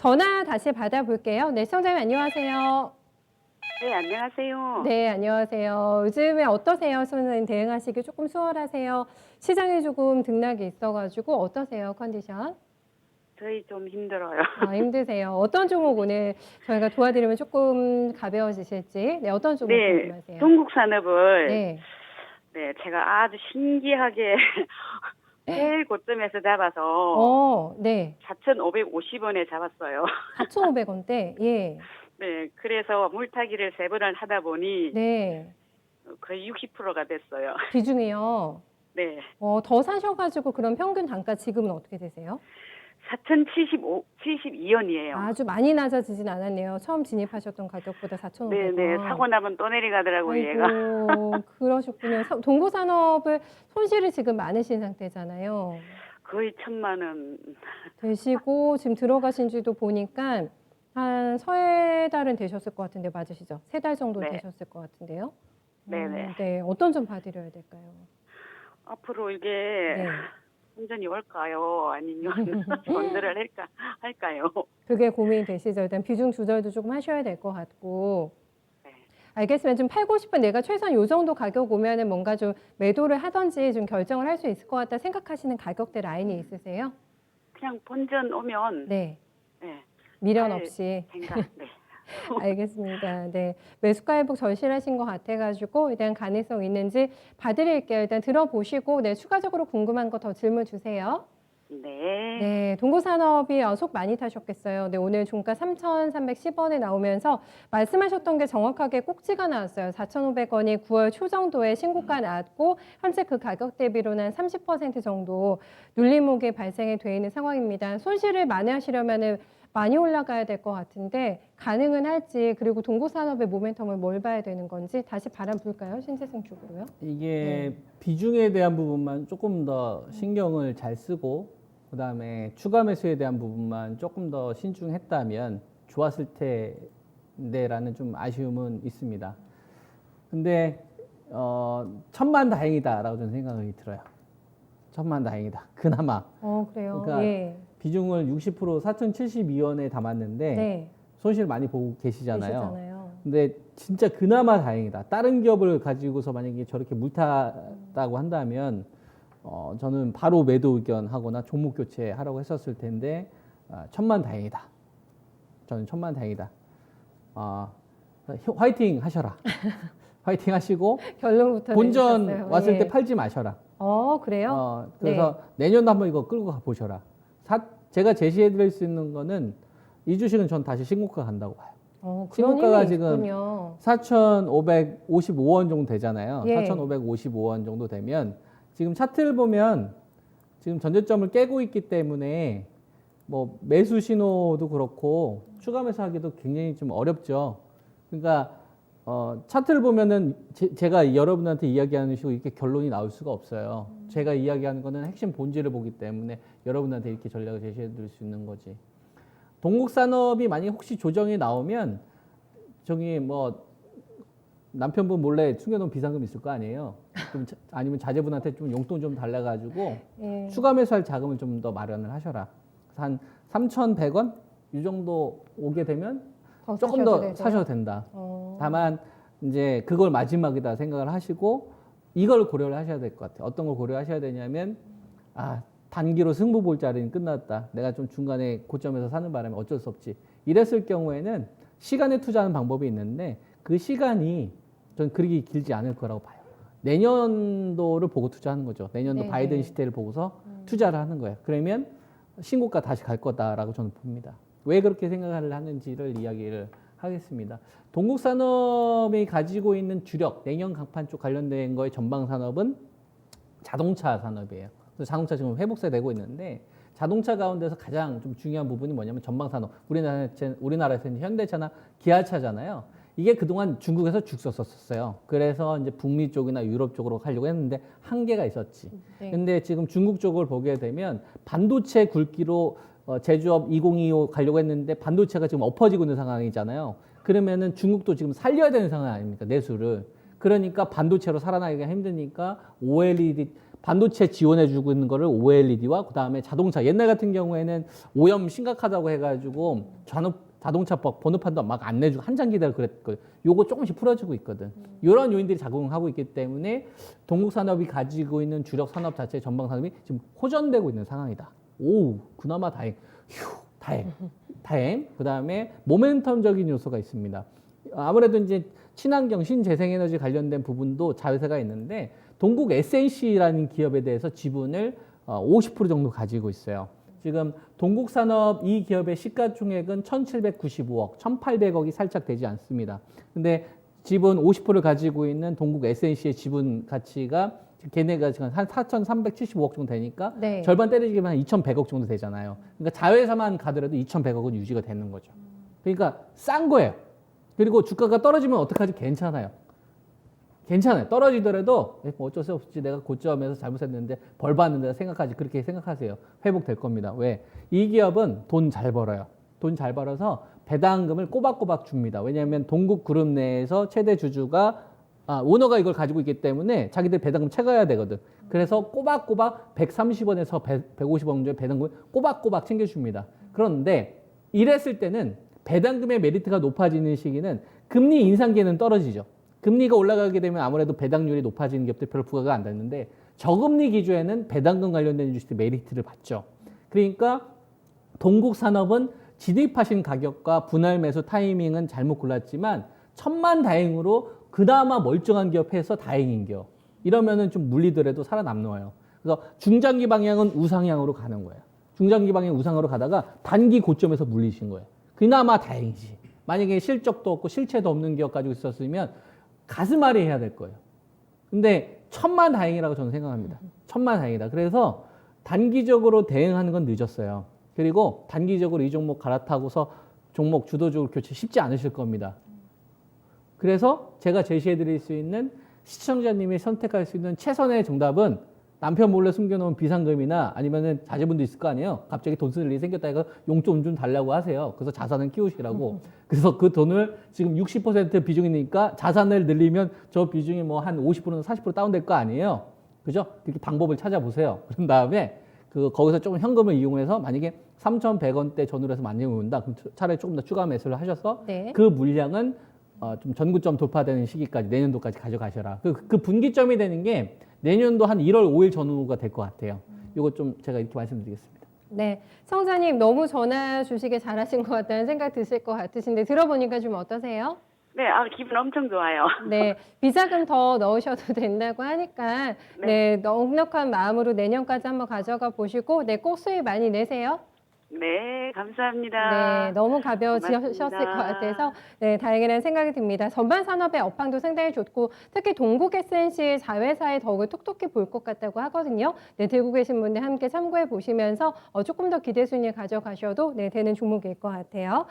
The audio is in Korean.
전화 다시 받아볼게요. 네, 시청자님 안녕하세요. 네, 안녕하세요. 네, 안녕하세요. 요즘에 어떠세요? 선생님 대응하시기 조금 수월하세요? 시장에 조금 등락이 있어가지고 어떠세요? 컨디션? 저희 좀 힘들어요. 아, 힘드세요. 어떤 종목 오늘 저희가 도와드리면 조금 가벼워지실지. 네, 어떤 종목 네, 궁금하세요? 동국산업을 네. 네, 제가 아주 신기하게 제일 고점에서 잡아서 네. 4,550원에 잡았어요. 4,500원대. 예. 네, 그래서 물타기를 3번을 하다 보니 네. 거의 60%가 됐어요. 비중이요. 네, 더 사셔가지고 그럼 평균 단가 지금은 어떻게 되세요? 4,072원이에요. 아주 많이 낮아지진 않았네요. 처음 진입하셨던 가격보다 네, 네, 4,500원. 사고 나면 또 내려가더라고요, 얘가. 아이고, 그러셨군요. 동부산업을 손실이 지금 많으신 상태잖아요. 거의 1,000만 원. 되시고 지금 들어가신 지도 보니까 한 서해 달은 되셨을 것 같은데 맞으시죠? 3달 정도 네, 되셨을 것 같은데요. 네, 네. 네, 어떤 점 봐드려야 될까요? 앞으로 이게 네. 혼전이 올까요? 아니면 손절을 할까요? 그게 고민이 되시죠? 일단 비중 조절도 조금 하셔야 될 것 같고. 네. 알겠으면 좀 팔고 싶은 내가 최소한 요 정도 가격 오면은 뭔가 좀 매도를 하든지 좀 결정을 할 수 있을 것 같다 생각하시는 가격대 라인이 있으세요? 그냥 본전 오면 네. 네, 미련 할 없이. 생각. 네. 알겠습니다. 네. 매수가 회복 절실하신 것 같아가지고 일단 가능성 있는지 봐드릴게요. 일단 들어보시고 네, 추가적으로 궁금한 거 더 질문 주세요. 네. 네, 동구산업이 속 많이 타셨겠어요. 네, 오늘 종가 3,310원에 나오면서 말씀하셨던 게 정확하게 꼭지가 나왔어요. 4,500원이 9월 초 정도에 신고가 나왔고 현재 그 가격 대비로는 한 30% 정도 눌림목이 발생이 돼 있는 상황입니다. 손실을 만회하시려면 많이 올라가야 될 것 같은데 가능은 할지 그리고 동구산업의 모멘텀을 뭘 봐야 되는 건지 다시 바람 불까요? 신재생 쪽으로요? 이게 비중에 대한 부분만 조금 더 신경을 잘 쓰고 그다음에 추가 매수에 대한 부분만 조금 더 신중했다면 좋았을 텐데라는 좀 아쉬움은 있습니다. 근데 천만 다행이다라고 저는 생각이 들어요. 천만 다행이다. 그나마. 그래요. 그러니까 예. 비중을 60% 4,072원에 담았는데 네. 손실 많이 보고 계시잖아요. 계시잖아요. 근데 진짜 그나마 다행이다. 다른 기업을 가지고서 만약에 저렇게 물탔다고 한다면 저는 바로 매도 의견하거나 종목 교체하라고 했었을 텐데 천만 다행이다. 저는 천만 다행이다. 화이팅 하셔라. 화이팅 하시고 결론부터 본전 내주셨어요. 왔을 예. 때 팔지 마셔라. 그래요? 그래서 내년도 한번 이거 끌고 가 보셔라. 제가 제시해드릴 수 있는 거는 이 주식은 전 다시 신고가 간다고 봐요. 그런 신고가가 힘이 지금 있군요. 4,555원 정도 되잖아요. 예. 4,555원 정도 되면 지금 차트를 보면 지금 전저점을 깨고 있기 때문에 뭐 매수 신호도 그렇고 추가 매수하기도 굉장히 좀 어렵죠. 그러니까 차트를 보면은 제가 여러분한테 이야기하는 식으로 이렇게 결론이 나올 수가 없어요. 제가 이야기하는 거는 핵심 본질을 보기 때문에 여러분한테 이렇게 전략을 제시해 드릴 수 있는 거지. 동국산업이 만약에 혹시 조정이 나오면 저기 뭐 남편분 몰래 숨겨놓은 비상금 있을 거 아니에요. 좀 아니면 자제분한테 좀 용돈 좀 달래가지고 예. 추가 매수할 자금을 좀 더 마련을 하셔라. 한 3,100원 이 정도 오게 되면 더 조금 사셔도 더 되죠? 사셔도 된다. 어. 다만 이제 그걸 마지막이다 생각을 하시고 이걸 고려를 하셔야 될 것 같아요. 어떤 걸 고려하셔야 되냐면 단기로 승부 볼 자리는 끝났다. 내가 좀 중간에 고점에서 사는 바람에 어쩔 수 없지. 이랬을 경우에는 시간에 투자하는 방법이 있는데 그 시간이 전 그리 길지 않을 거라고 봐요. 내년도를 보고 투자하는 거죠. 내년도 네네. 바이든 시대를 보고서 투자를 하는 거예요. 그러면 신고가 다시 갈 거다라고 저는 봅니다. 왜 그렇게 생각을 하는지를 이야기를 하겠습니다. 동국산업이 가지고 있는 주력 내년 강판 쪽 관련된 거의 전방 산업은 자동차 산업이에요. 그래서 자동차 지금 회복세 되고 있는데 자동차 가운데서 가장 좀 중요한 부분이 뭐냐면 전방 산업. 우리나라에서는 현대차나 기아차잖아요. 이게 그동안 중국에서 죽 썼었어요. 그래서 이제 북미 쪽이나 유럽 쪽으로 가려고 했는데 한계가 있었지. 네. 근데 지금 중국 쪽을 보게 되면 반도체 굵기로 제조업 2025 가려고 했는데 반도체가 지금 엎어지고 있는 상황이잖아요. 그러면은 중국도 지금 살려야 되는 상황 아닙니까? 내수를. 그러니까 반도체로 살아나기가 힘드니까 OLED 반도체 지원해주고 있는 거를 OLED와 그다음에 자동차 옛날 같은 경우에는 오염 심각하다고 해가지고 자동차 번호판도 막 안 내주고 한참 기다려 그랬거든. 요거 조금씩 풀어지고 있거든. 이런 요인들이 작용하고 있기 때문에 동국 산업이 가지고 있는 주력 산업 자체 전방 산업이 지금 호전되고 있는 상황이다. 오, 그나마 다행. 휴, 다행. 그다음에 모멘텀적인 요소가 있습니다. 아무래도 이제 친환경 신재생에너지 관련된 부분도 자회사가 있는데 동국 SNC라는 기업에 대해서 지분을 50% 정도 가지고 있어요. 지금 동국산업 이 기업의 시가총액은 1,795억, 1,800억이 살짝 되지 않습니다. 근데 지분 50%를 가지고 있는 동국 SNC의 지분 가치가 걔네가 지금 한 4,375억 정도 되니까 네. 절반 때려지기만 한 2,100억 정도 되잖아요. 그러니까 자회사만 가더라도 2,100억은 유지가 되는 거죠. 그러니까 싼 거예요. 그리고 주가가 떨어지면 어떡하지? 괜찮아요. 괜찮아요. 떨어지더라도 뭐 어쩔 수 없지. 내가 고점에서 잘못했는데 벌 받는다 생각하지. 그렇게 생각하세요. 회복될 겁니다. 왜? 이 기업은 돈 잘 벌어요. 돈 잘 벌어서 배당금을 꼬박꼬박 줍니다. 왜냐하면 동국그룹 내에서 최대 주주가 오너가 이걸 가지고 있기 때문에 자기들 배당금 채가야 되거든. 그래서 꼬박꼬박 130원에서 150원 정도의 배당금을 꼬박꼬박 챙겨줍니다. 그런데 이랬을 때는 배당금의 메리트가 높아지는 시기는 금리 인상기에는 떨어지죠. 금리가 올라가게 되면 아무래도 배당률이 높아지는 기업들 별로 부과가 안 되는데 저금리 기조에는 배당금 관련된 주식들 메리트를 받죠. 그러니까 동국산업은 진입하신 가격과 분할 매수 타이밍은 잘못 골랐지만 천만다행으로 그나마 멀쩡한 기업에서 다행인 기업. 이러면은 좀 물리더라도 살아남는. 그래서 중장기 방향은 우상향으로 가는 거예요. 중장기 방향 우상으로 가다가 단기 고점에서 물리신 거예요. 그나마 다행이지. 만약에 실적도 없고 실체도 없는 기업 가지고 있었으면 가슴앓이 해야 될 거예요. 근데 천만다행이라고 저는 생각합니다. 천만다행이다. 그래서 단기적으로 대응하는 건 늦었어요. 그리고 단기적으로 이 종목 갈아타고서 종목 주도적으로 교체 쉽지 않으실 겁니다. 그래서 제가 제시해드릴 수 있는 시청자님이 선택할 수 있는 최선의 정답은 남편 몰래 숨겨놓은 비상금이나 아니면은 자제분도 있을 거 아니에요. 갑자기 돈 쓸 일이 생겼다 해서 용돈 좀 달라고 하세요. 그래서 자산을 키우시라고. 그래서 그 돈을 지금 60% 비중이니까 자산을 늘리면 저 비중이 뭐 한 50%는 40% 다운될 거 아니에요. 그죠? 그렇게 방법을 찾아보세요. 그런 다음에 거기서 조금 현금을 이용해서 만약에 3,100원대 전후로 해서 만약에 온다. 그럼 차라리 조금 더 추가 매수를 하셔서 네. 그 물량은 좀 전구점 돌파되는 시기까지 내년도까지 가져가셔라. 그 분기점이 되는 게 내년도 한 1월 5일 전후가 될 것 같아요. 이거 좀 제가 이렇게 말씀드리겠습니다. 네, 청자님 너무 전화 주시길 잘하신 것 같다는 생각 드실 것 같으신데 들어보니까 좀 어떠세요? 네, 기분 엄청 좋아요. 네, 비자금 더 넣으셔도 된다고 하니까 네, 넉넉한 마음으로 내년까지 한번 가져가 보시고 네, 꼭 수익 많이 내세요. 네, 감사합니다. 네, 너무 가벼워지셨을 것 고맙습니다. 같아서 네, 다행이라는 생각이 듭니다. 전반 산업의 업황도 상당히 좋고 특히 동국 SNC의 자회사에 더욱 톡톡히 볼 것 같다고 하거든요. 네, 들고 계신 분들 함께 참고해 보시면서 조금 더 기대 순위 가져가셔도 네, 되는 종목일 것 같아요.